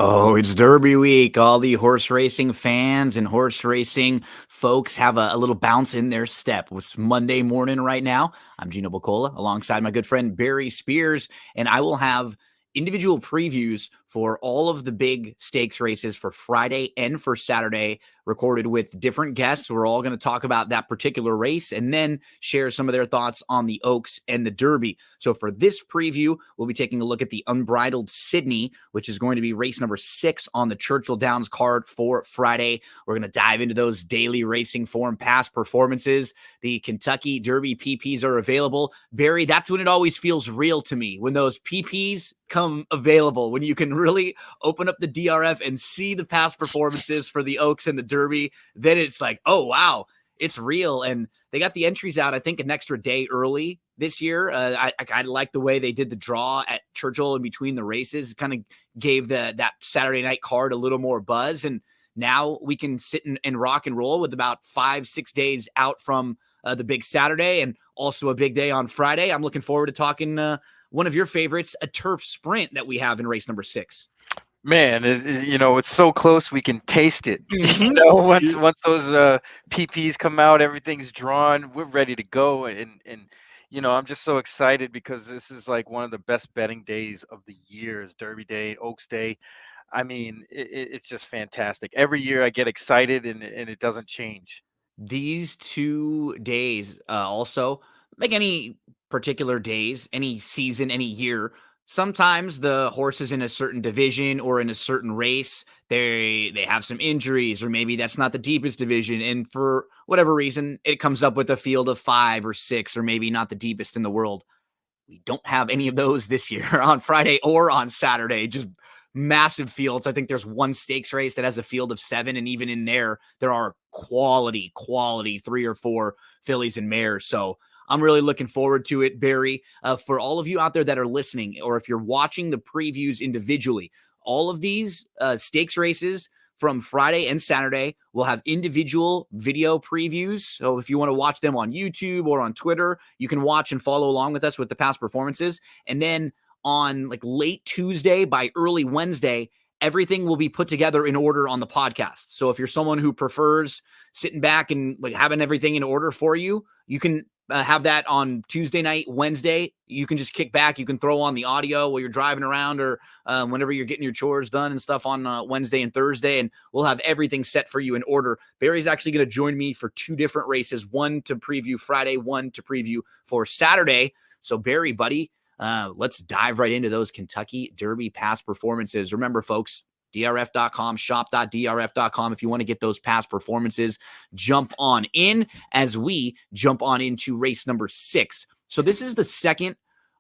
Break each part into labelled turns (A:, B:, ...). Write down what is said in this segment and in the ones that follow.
A: Oh, it's Derby week. All the horse racing fans and horse racing folks have a little bounce in their step. It's Monday morning right now. I'm Gino Bacola alongside my good friend Barry Spears, and I will have individual previews for all of the big stakes races for Friday and for Saturday, recorded with different guests. We're all going to talk about that particular race and then share some of their thoughts on the Oaks and the Derby. So for this preview, we'll be taking a look at the Unbridled Sidney, which is going to be race number 6 on the Churchill Downs card for Friday. We're going to dive into those daily racing form past performances. The Kentucky Derby PPs are available. Barry, that's when it always feels real to me, when those PPs come available, when you can really open up the DRF and see the past performances for the Oaks and the Derby. Then it's like, oh, wow, it's real. And they got the entries out, I think, an extra day early this year. I like the way they did the draw at Churchill in between the races. It kind of gave that Saturday night card a little more buzz. And now we can sit and rock and roll with about 5-6 days out from the big Saturday and also a big day on Friday. I'm looking forward to talking one of your favorites, a turf sprint that we have in race number 6.
B: Man, it's so close we can taste it. Once those PPs come out, everything's drawn, we're ready to go. And I'm just so excited because this is like one of the best betting days of the year, is Derby Day, Oaks Day. I mean, it's just fantastic. Every year I get excited, and it doesn't change.
A: These 2 days, also, like any particular days, any season, any year, sometimes the horses in a certain division or in a certain race, they have some injuries, or maybe that's not the deepest division, and for whatever reason, it comes up with a field of 5 or 6, or maybe not the deepest in the world. We don't have any of those this year on Friday or on Saturday. Just massive fields. I think there's one stakes race that has a field of 7, and even in there are quality 3 or 4 fillies and mares. So I'm really looking forward to it, Barry. For all of you out there that are listening, or if you're watching the previews individually, all of these stakes races from Friday and Saturday, we'll have individual video previews. So if you want to watch them on YouTube or on Twitter, you can watch and follow along with us with the past performances. And then on like late Tuesday by early Wednesday, everything will be put together in order on the podcast. So if you're someone who prefers sitting back and like having everything in order for you, you can have that on Tuesday night, Wednesday. You can just kick back. You can throw on the audio while you're driving around, or whenever you're getting your chores done and stuff on Wednesday and Thursday, and we'll have everything set for you in order. Barry's actually going to join me for 2 different races, one to preview Friday, one to preview for Saturday. So Barry, buddy, let's dive right into those Kentucky Derby past performances. Remember, folks, drf.com, shop.drf.com. If you want to get those past performances, jump on in as we jump on into race number 6. So this is the second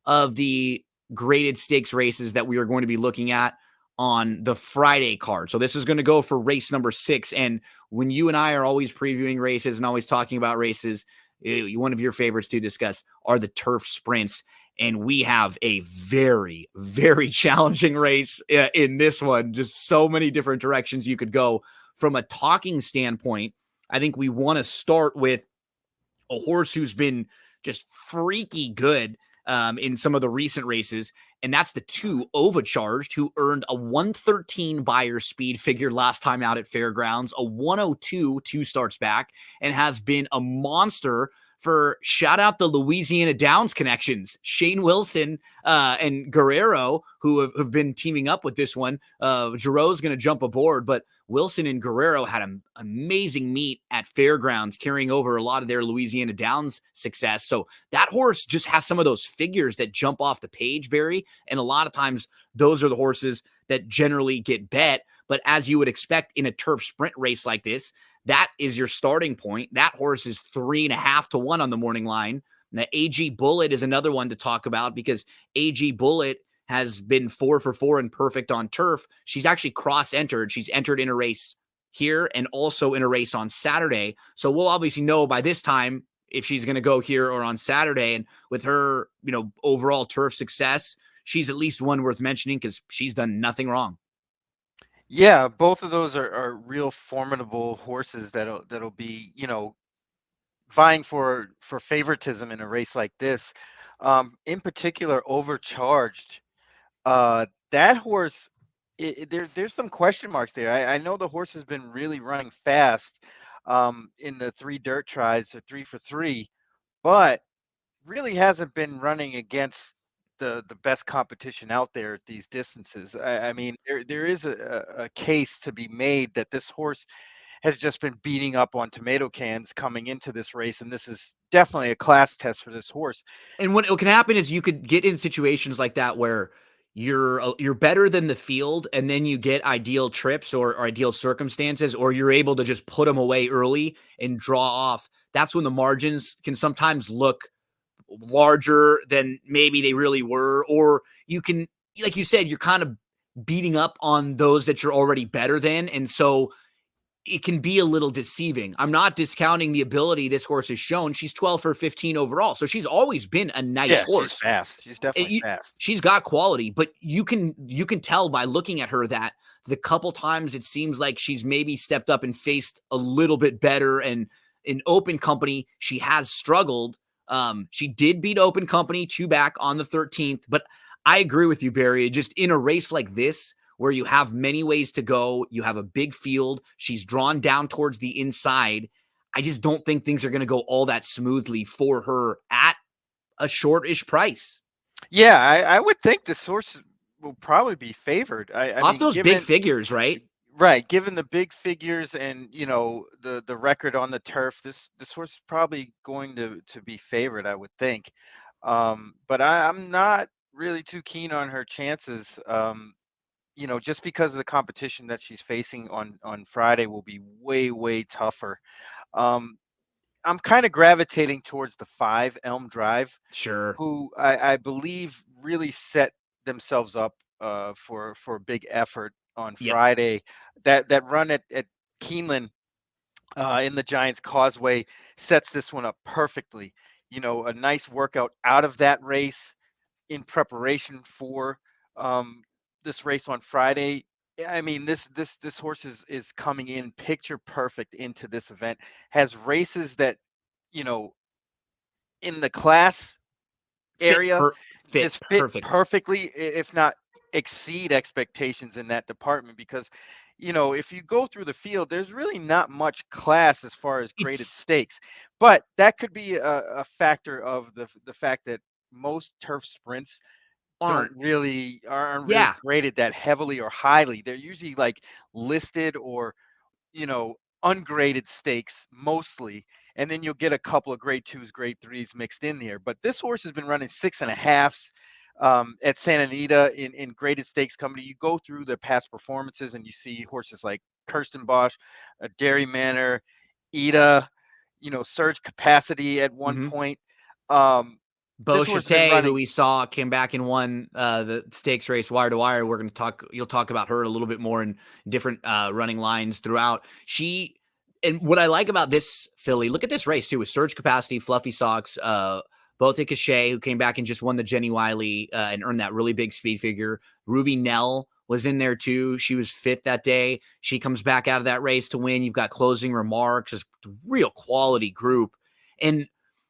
A: of the graded stakes races that we are going to be looking at on the Friday card. So this is going to go for race number 6. And when you and I are always previewing races and always talking about races, one of your favorites to discuss are the turf sprints. And we have a very, very challenging race in this one. Just so many different directions you could go. From a talking standpoint, I think we want to start with a horse who's been just freaky good in some of the recent races, and that's the 2 Overcharged, who earned a 113 Beyer speed figure last time out at Fairgrounds, a 102 2 starts back, and has been a monster for, shout out the Louisiana Downs connections, Shane Wilson and Guerrero, who have been teaming up with this one. Giroux's going to jump aboard, but Wilson and Guerrero had an amazing meet at Fairgrounds, carrying over a lot of their Louisiana Downs success. So that horse just has some of those figures that jump off the page, Barry, and a lot of times those are the horses that generally get bet. But as you would expect in a turf sprint race like this, that is your starting point. That horse is 3.5 to 1 on the morning line. And the AG Bullet is another one to talk about, because AG Bullet has been 4 for 4 and perfect on turf. She's actually cross-entered. She's entered in a race here and also in a race on Saturday. So we'll obviously know by this time if she's going to go here or on Saturday. And with her, overall turf success, she's at least one worth mentioning because she's done nothing wrong.
B: Yeah, both of those are real formidable horses that'll be, vying for favoritism in a race like this. In particular, Overcharged. That horse there's some question marks there. I know the horse has been really running fast in the 3 dirt tries or 3 for 3, but really hasn't been running against the best competition out there at these distances. I mean, there is a case to be made that this horse has just been beating up on tomato cans coming into this race, and this is definitely a class test for this horse.
A: And what can happen is you could get in situations like that where you're better than the field, and then you get ideal trips or ideal circumstances, or you're able to just put them away early and draw off. That's when the margins can sometimes look larger than maybe they really were, or you can, like you said, you're kind of beating up on those that you're already better than, and so it can be a little deceiving. I'm not discounting the ability this horse has shown. She's 12 for 15 overall, so she's always been a nice
B: Yeah, she's
A: horse.
B: fast. She's definitely
A: You,
B: fast.
A: she's got quality, but you can tell by looking at her that the couple times it seems like she's maybe stepped up and faced a little bit better, and in open company she has struggled. She did beat open company 2 back on the 13th, but I agree with you, Barry. Just in a race like this, where you have many ways to go, you have a big field, she's drawn down towards the inside. I just don't think things are going to go all that smoothly for her at a shortish price.
B: Yeah, I would think the source will probably be favored. I
A: Off
B: mean,
A: those big figures, right?
B: right, given the big figures and the record on the turf, this horse is probably going to be favored, I would think. But I'm not really too keen on her chances. Just because of the competition that she's facing on Friday will be way tougher. Um, I'm kind of gravitating towards the 5 Elm Drive,
A: Sure.
B: who I believe really set themselves up for a big effort on
A: Yep.
B: Friday. That run at Keeneland in the Giants Causeway sets this one up perfectly. A nice workout out of that race in preparation for um, this race on Friday. I mean, this horse is coming in picture perfect into this event. Has races that you know in the class
A: Fit
B: area
A: per fit
B: just fit
A: perfectly.
B: perfectly, if not exceed expectations in that department. Because, if you go through the field, there's really not much class as far as graded
A: It's
B: stakes. But that could be a factor of the fact that most turf sprints
A: aren't.
B: aren't really
A: Yeah.
B: graded that heavily or highly. They're usually like listed or you know, ungraded stakes mostly, and then you'll get a couple of grade twos, grade threes mixed in there. But this horse has been running 6.5s at Santa Anita in graded stakes company. You go through the past performances and you see horses like Kirsten Bosch, Dairy Manor, Ida, Surge Capacity at one
A: Mhm.
B: point. Um,
A: Bo
B: this horse has been
A: Chate, who
B: running.
A: we saw came back and won the stakes race wire to wire. We're going to talk. You'll talk about her a little bit more in different running lines throughout. And what I like about this filly, look at this race too, with Surge Capacity, Fluffy Socks, Bote Cachet, who came back and just won the Jenny Wiley and earned that really big speed figure. Ruby Nell was in there too. She was fit that day. She comes back out of that race to win. You've got Closing Remarks, just real quality group. And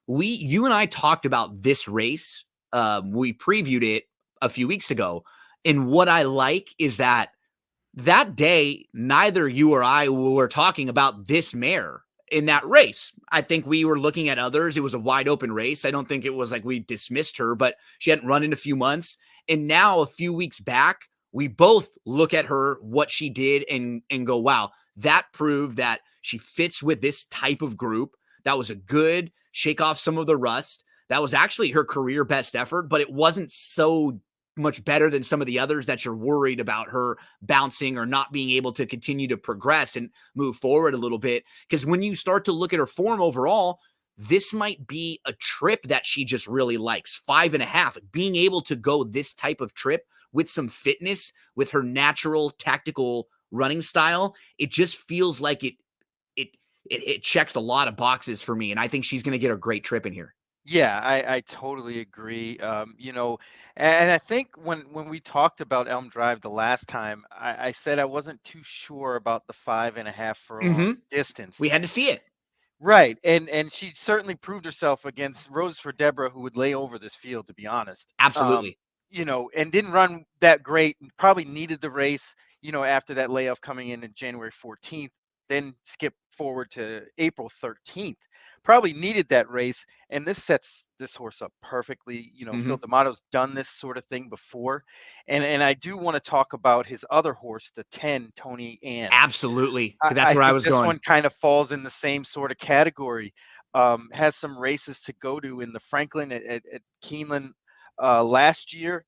A: you and I talked about this race. We previewed it a few weeks ago. And what I like is that day, neither you or I were talking about this mare in that race. I think we were looking at others. It was a wide open race. I don't think it was like we dismissed her, but she hadn't run in a few months. And now, a few weeks back, we both look at her, what she did, and go, wow, that proved that she fits with this type of group. That was a good shake off some of the rust. That was actually her career best effort, but it wasn't so much better than some of the others that you're worried about her bouncing or not being able to continue to progress and move forward a little bit. Because when you start to look at her form overall, this might be a trip that she just really likes. 5.5, being able to go this type of trip with some fitness, with her natural tactical running style, it just feels like it it checks a lot of boxes for me. And I think she's going to get a great trip in here.
B: Yeah, I totally agree. And I think when we talked about Elm Drive the last time, I said I wasn't too sure about the 5.5 furlong
A: Mm-hmm.
B: distance.
A: We had to see it.
B: Right, and she certainly proved herself against Roses for Deborah, who would lay over this field, to be honest.
A: Absolutely.
B: and didn't run that great. And probably needed the race, after that layoff coming in January 14th, then skip forward to April 13th. Probably needed that race, and this sets this horse up perfectly. Phil
A: Hmm.
B: D'Amato's done this sort of thing before, and I do want to talk about his other horse, the 10, Tony Ann.
A: Absolutely. 'Cause that's
B: I
A: where I
B: think
A: was
B: this
A: going.
B: one kind of falls in the same sort of category. Has some races to go to in the Franklin at Keeneland last year.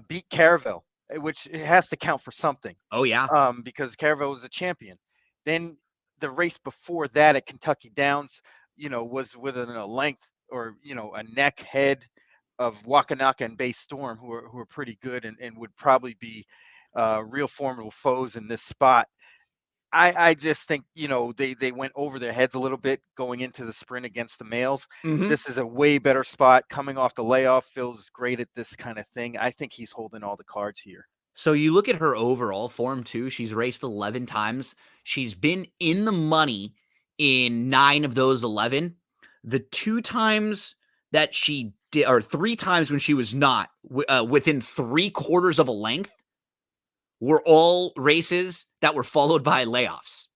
B: Beat Caravel, which it has to count for something,
A: Oh, yeah.
B: because Caravel was a champion. Then the race before that at Kentucky Downs, was within a length or a neck head of Wakanaka and Bay Storm, who are pretty good and would probably be real formidable foes in this spot. I just think, they went over their heads a little bit going into the sprint against the males.
A: Mhm.
B: This is a way better spot coming off the layoff. Phil's great at this kind of thing. I think he's holding all the cards here.
A: So you look at her overall form too. She's raced 11 times. She's been in the money in 9 of those 11. The 2 times that she did, or 3 times when she was not within 3/4 of a length, were all races that were followed by layoffs.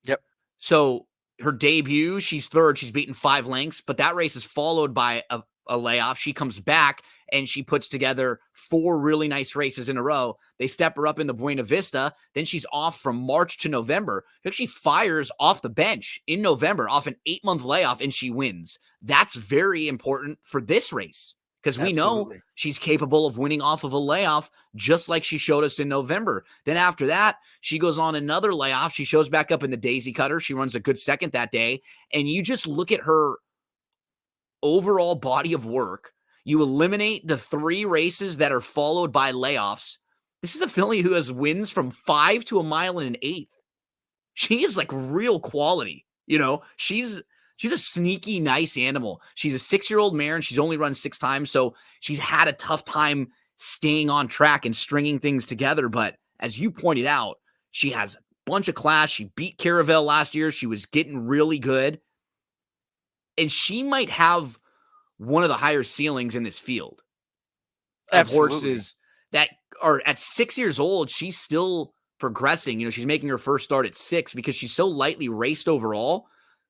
B: Yep.
A: So her debut, she's third. She's beaten 5 lengths, but that race is followed by a layoff. She comes back and she puts together 4 really nice races in a row. They step her up in the Buena Vista. Then she's off from March to November. She actually fires off the bench in November off an 8-month layoff and she wins. That's very important for this race because we know
B: Absolutely.
A: she's capable of winning off of a layoff just like she showed us in November. Then after that, she goes on another layoff. She shows back up in the Daisy Cutter. She runs a good second that day. And you just look at her overall body of work. You eliminate the 3 races that are followed by layoffs. This is a filly who has wins from 5 to a mile and an eighth. She is like real quality. She's a sneaky, nice animal. She's a 6-year-old mare and she's only run 6 times. So she's had a tough time staying on track and stringing things together. But as you pointed out, she has a bunch of class. She beat Caravel last year. She was getting really good. And she might have one of the higher ceilings in this field of
B: Absolutely.
A: horses that are at 6 years old. She's still progressing. She's making her first start at 6 because she's so lightly raced overall.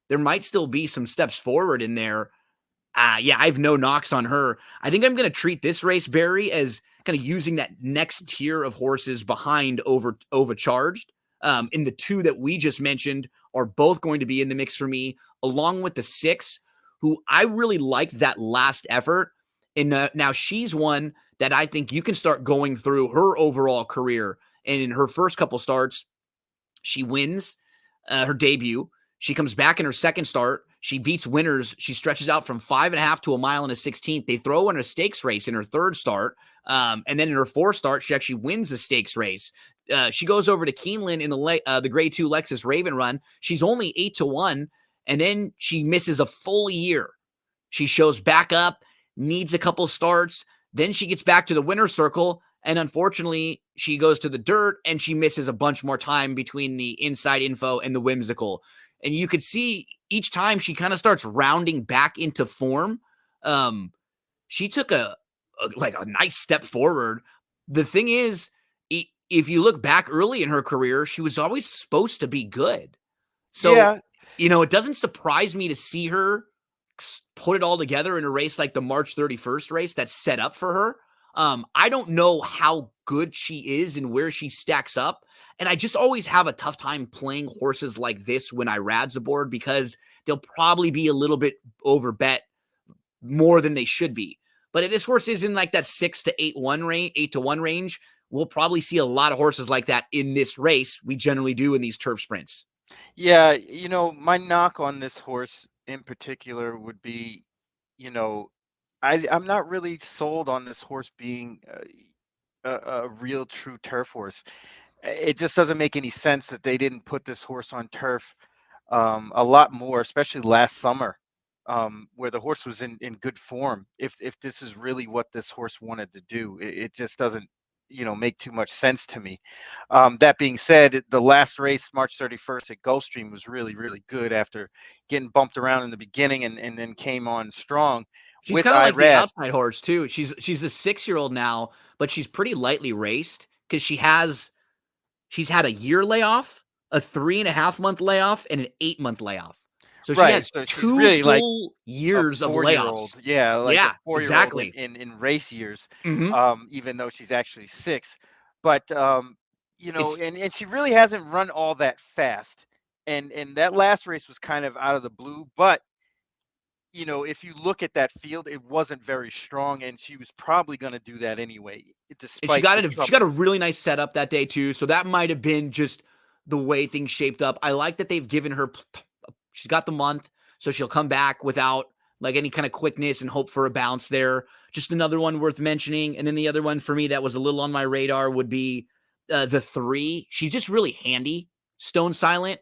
A: There might still be some steps forward in there. Yeah, I have no knocks on her. I think I'm going to treat this race, Barry, as kind of using that next tier of horses behind overcharged. And the 2 that we just mentioned are both going to be in the mix for me, along with the 6, who I really liked that last effort. And now she's one that I think you can start going through her overall career. And in her first couple starts, she wins her debut. She comes back in her second start. She beats winners. She stretches out from 5.5 to a mile and a 16th. They throw in a stakes race in her third start. And then in her fourth start, she actually wins the stakes race. She goes over to Keeneland in the grade 2 Lexus Raven run. She's only 8-1. And then she misses a full year. She shows back up, needs a couple starts. Then she gets back to the winner's circle. And unfortunately, she goes to the dirt and she misses a bunch more time between the inside info and the whimsical. And you could see each time she kind of starts rounding back into form. She took a nice step forward. The thing is, if you look back early in her career, she was always supposed to be good. So,
B: Yeah.
A: it doesn't surprise me to see her put it all together in a race like the March 31st race that's set up for her. I don't know how good she is and where she stacks up. And I just always have a tough time playing horses like this when I rads aboard because they'll probably be a little bit over bet more than they should be. But if this horse is in like that 6-8-1 range, 8-1 range, we'll probably see a lot of horses like that in this race. We generally do in these turf sprints.
B: Yeah, my knock on this horse in particular would be, you know, I'm not really sold on this horse being a real true turf horse. It just doesn't make any sense that they didn't put this horse on turf a lot more, especially last summer, where the horse was in good form. If this is really what this horse wanted to do, it just doesn't. make too much sense to me. That being said, the last race, March 31st at Gulfstream, was really, really good after getting bumped around in the beginning and then came on strong
A: She's
B: with
A: kind of like the
B: Irad.
A: outside horse too. She's a 6-year-old now, but she's pretty lightly raced because she's had a year layoff, a 3.5 month layoff, and an 8 month layoff. So she
B: Right.
A: has
B: So she's
A: two
B: really like
A: full
B: a
A: years of
B: 4-year-old.
A: layoffs.
B: Yeah, like a
A: Yeah,
B: 4-year-old
A: exactly.
B: in race years,
A: Hmm.
B: even though she's actually 6. But
A: It's
B: and she really hasn't run all that fast. And that last race was kind of out of the blue, but if you look at that field, it wasn't very strong, and she was probably going to do that anyway,
A: and she
B: despite
A: got
B: the
A: it. She got
B: trouble.
A: a really nice setup that day too. So that might have been just the way things shaped up. I like that they've given her. She's got the month, so she'll come back without like any kind of quickness and hope for a bounce there. Just another one worth mentioning. And then the other one for me that was a little on my radar would be the 3. She's just really handy. Stone Silent,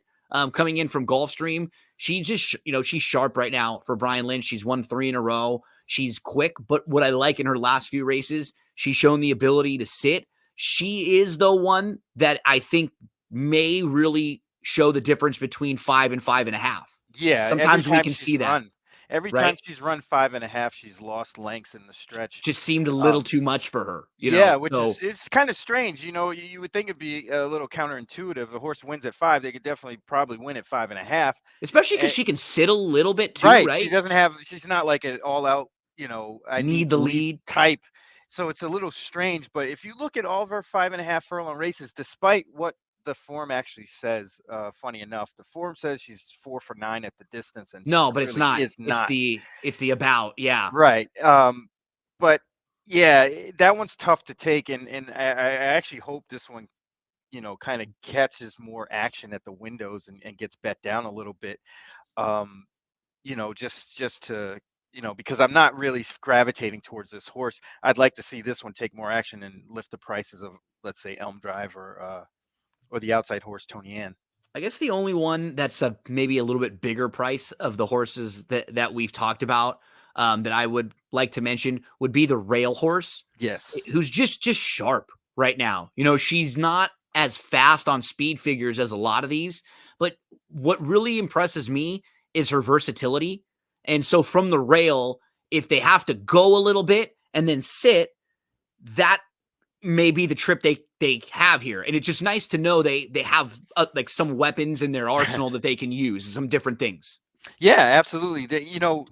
A: coming in from Gulfstream. She just, she's sharp right now for Brian Lynch. She's won 3 in a row. She's quick, but what I like in her last few races, she's shown the ability to sit. She is the one that I think may really show the difference between 5 and 5.5.
B: Yeah,
A: Sometimes we can see that,
B: every time
A: right?
B: she's run 5.5, she's lost lengths in the stretch.
A: Just seemed a little
B: Um,
A: too much for her,
B: Yeah, which is
A: So
B: it's kind of strange. You would think it'd be a little counterintuitive. If a horse wins at 5, they could definitely probably win at 5.5.
A: especially because
B: And
A: she can sit a little bit too,
B: right, she
A: right?
B: doesn't have. She's not like an all-out. I need
A: Need
B: the
A: the
B: lead
A: lead.
B: type. So it's a little strange. But if you look at all of her 5.5 furlong races, despite what the form actually says, funny enough, the form says she's 4 for 9 at the distance, and she
A: No, but it's
B: clearly
A: not.
B: is
A: It's
B: not.
A: the about. Yeah.
B: Right. But yeah, that one's tough to take, and I actually hope this one, kind of catches more action at the windows and gets bet down a little bit. Um, just to, because I'm not really gravitating towards this horse. I'd like to see this one take more action and lift the prices of, let's say, Elm Drive or the outside horse Tony Ann.
A: I guess the only one that's maybe a little bit bigger price of the horses that we've talked about, that I would like to mention would be the rail horse,
B: Yes.
A: who's just sharp right now. She's not as fast on speed figures as a lot of these, but what really impresses me is her versatility. And so from the rail, if they have to go a little bit and then sit, that may be the trip they have here. And it's just nice to know they have like some weapons in their arsenal that they can use, some different things.
B: Yeah, absolutely.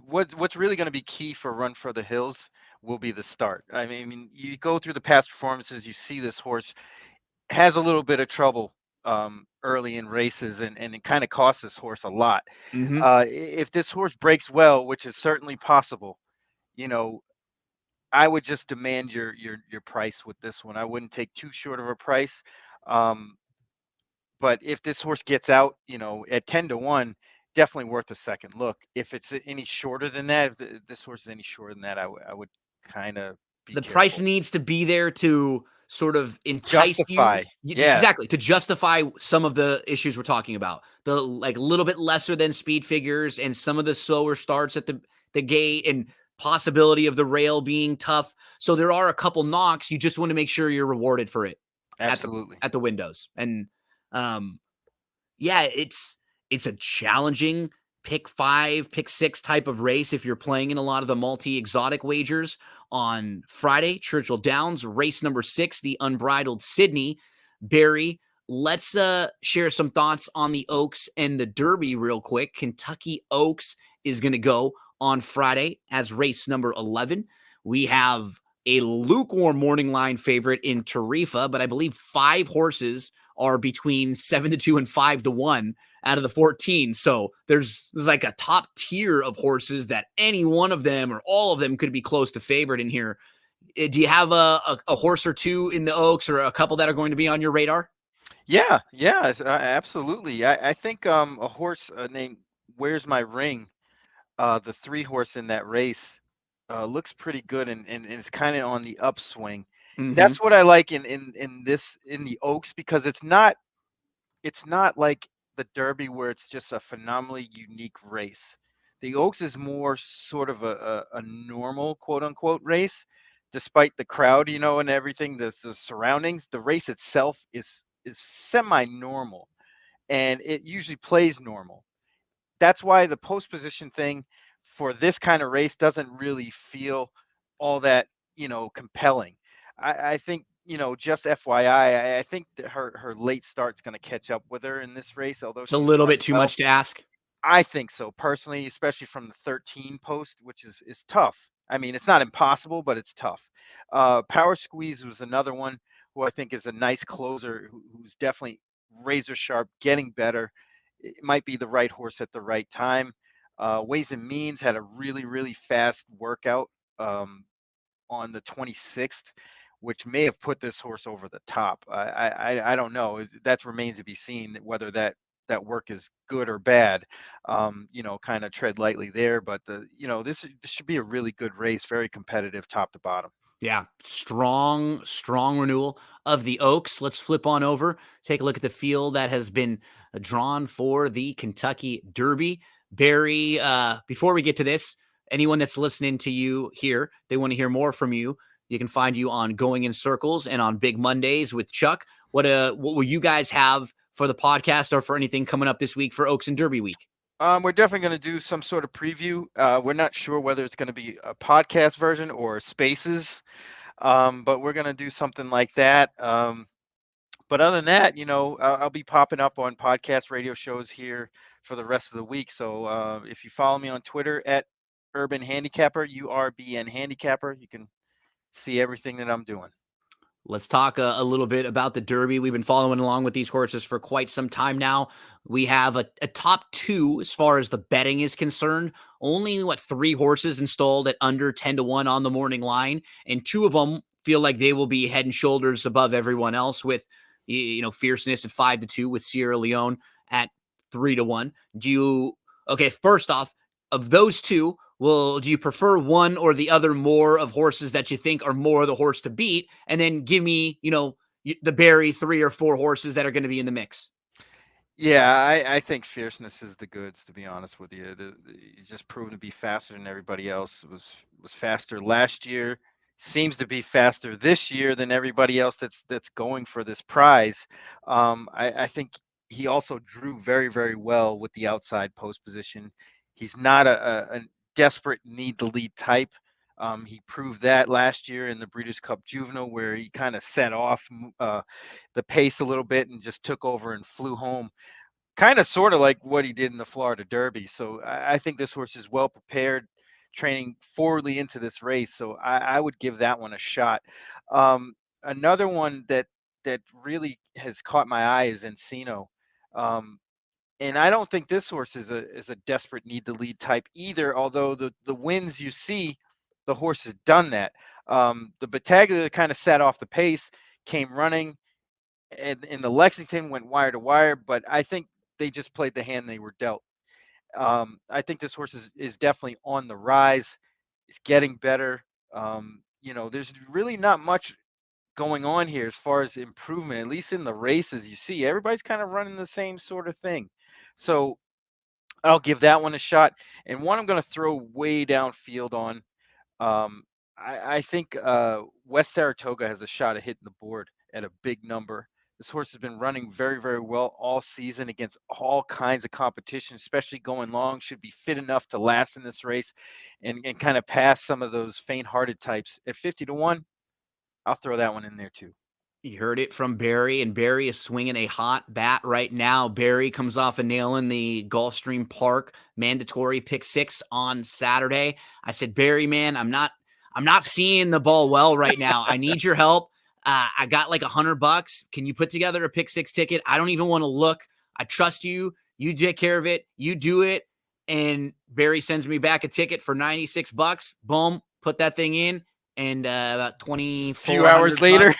B: What's really going to be key for Run for the Hills will be the start. I mean, you go through the past performances, you see this horse has a little bit of trouble early in races, and it kind of costs this horse a lot.
A: Mm-hmm.
B: If this horse breaks well, which is certainly possible, you know, I would just demand your price with this one. I wouldn't take too short of a price. Um, but if this horse gets out, at 10 to 1, definitely worth a second look. If it's any shorter than that, if this horse is any shorter than that, I would kind of be
A: The price
B: careful.
A: needs to be there to sort of entice you.
B: Justify. Yeah,
A: Exactly, to justify some of the issues we're talking about. The like little bit lesser than speed figures and some of the slower starts at the gate and possibility of the rail being tough. So there are a couple knocks. You just want to make sure you're rewarded for it at the
B: absolutely.
A: at the windows. And um yeah, it's a challenging pick 5, pick 6 type of race if you're playing in a lot of the multi-exotic wagers. On Friday, Churchill Downs, race number 6, the Unbridled Sidney. Barry, let's share some thoughts on the Oaks and the Derby real quick. Kentucky Oaks is going to go on Friday as race number 11. We have a lukewarm morning line favorite in Tarifa, but I believe 5 horses are between 7-2 and 5-1 out of the 14. So there's like a top tier of horses that any one of them or all of them could be close to favorite in here. Do you have a horse or two in the Oaks or a couple that are going to be on your radar?
B: Yeah, yeah, absolutely. I think a horse named Where's My Ring, the 3 horse in that race, looks pretty good, and is kind of on the upswing.
A: Mm-hmm.
B: That's what I like in the Oaks, because it's not like the Derby where it's just a phenomenally unique race. The Oaks is more sort of a normal quote unquote race. despite the crowd, and everything, the surroundings. The race itself is semi-normal, and it usually plays normal. That's why the post position thing for this kind of race doesn't really feel all that, compelling. I think, just FYI, I think that her late start's going to catch up with her in this race, although
A: It's a
B: she's
A: little
B: run
A: bit too
B: well.
A: much to ask.
B: I think so personally, especially from the 13 post, which is tough. I mean, it's not impossible, but it's tough. Power Squeeze was another one who I think is a nice closer, who's definitely razor sharp, getting better. It might be the right horse at the right time. Ways and Means had a really, really fast workout um, on the 26th, which may have put this horse over the top. I don't know. That remains to be seen whether that work is good or bad. Kind of tread lightly there, but this should be a really good race, very competitive, top to bottom.
A: Yeah, strong renewal of the Oaks. Let's flip on over, take a look at the field that has been drawn for the Kentucky Derby. Barry, before we get to this, anyone that's listening to you here, they want to hear more from you. You can find you on Going in Circles and on Big Mondays with Chuck. What will you guys have for the podcast or for anything coming up this week for Oaks and Derby week?
B: We're definitely going to do some sort of preview. We're not sure whether it's going to be a podcast version or Spaces, but we're going to do something like that. But other than that, I'll be popping up on podcast radio shows here for the rest of the week. So if you follow me on Twitter at Urban Handicapper, URBN Handicapper, you can see everything that I'm doing.
A: Let's talk a little bit about the Derby. We've been following along with these horses for quite some time now. We have a top two as far as the betting is concerned. Only, 3 horses installed at under 10-1 on the morning line, and 2 of them feel like they will be head and shoulders above everyone else with, Fierceness at 5-2 with Sierra Leone at 3-1. Okay, first off, of those two, do you prefer one or the other more of horses that you think are more of the horse to beat? And then give me, the Barry 3 or 4 horses that are going to be in the mix.
B: Yeah, I think Fierceness is the goods, to be honest with you. He's just proven to be faster than everybody else. Was faster last year. Seems to be faster this year than everybody else that's going for this prize. I think he also drew very, very well with the outside post position. He's not a desperate need to lead type. He proved that last year in the Breeders' Cup Juvenile, where he kind of set off the pace a little bit and just took over and flew home, kind of sort of like what he did in the Florida Derby. So I think this horse is well prepared, training forwardly into this race. So I would give that one a shot. Another one that really has caught my eye is Encino. And I don't think this horse is a desperate need to lead type either, although the wins you see, the horse has done that. The Battaglia kind of sat off the pace, came running, and in the Lexington went wire to wire, but I think they just played the hand they were dealt. I think this horse is definitely on the rise. It's getting better. There's really not much going on here as far as improvement, at least in the races you see. Everybody's kind of running the same sort of thing. So I'll give that one a shot. And one I'm going to throw way downfield on. I think West Saratoga has a shot at hitting the board at a big number. This horse has been running very, very well all season against all kinds of competition, especially going long. Should be fit enough to last in this race and kind of pass some of those faint-hearted types. At 50-1, I'll throw that one in there too.
A: You heard it from Barry, and Barry is swinging a hot bat right now. Barry comes off a nail in the Gulfstream Park mandatory pick 6 on Saturday. I said, Barry, man, I'm not seeing the ball well right now. I need your help. I got like $100. Can you put together a pick 6 ticket? I don't even want to look. I trust you. You take care of it. You do it. And Barry sends me back a ticket for $96. Boom, put that thing in. And about 24
B: few hours later,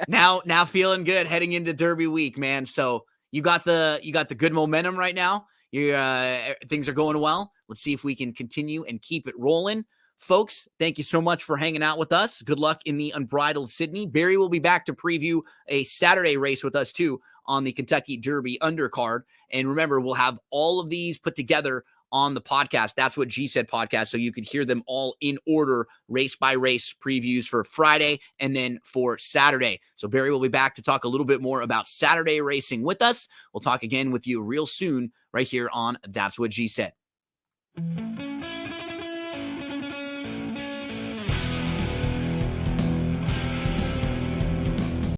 A: now feeling good heading into Derby week, man. So you got the good momentum right now. Things are going well. Let's see if we can continue and keep it rolling. Folks, thank you so much for hanging out with us. Good luck in the Unbridled Sidney. Barry will be back to preview a Saturday race with us too on the Kentucky Derby undercard. And remember, we'll have all of these put together on the podcast. That's what G said podcast. So you could hear them all in order, race by race previews for Friday and then for Saturday. So Barry will be back to talk a little bit more about Saturday racing with us. We'll talk again with you real soon right here on That's What G Said.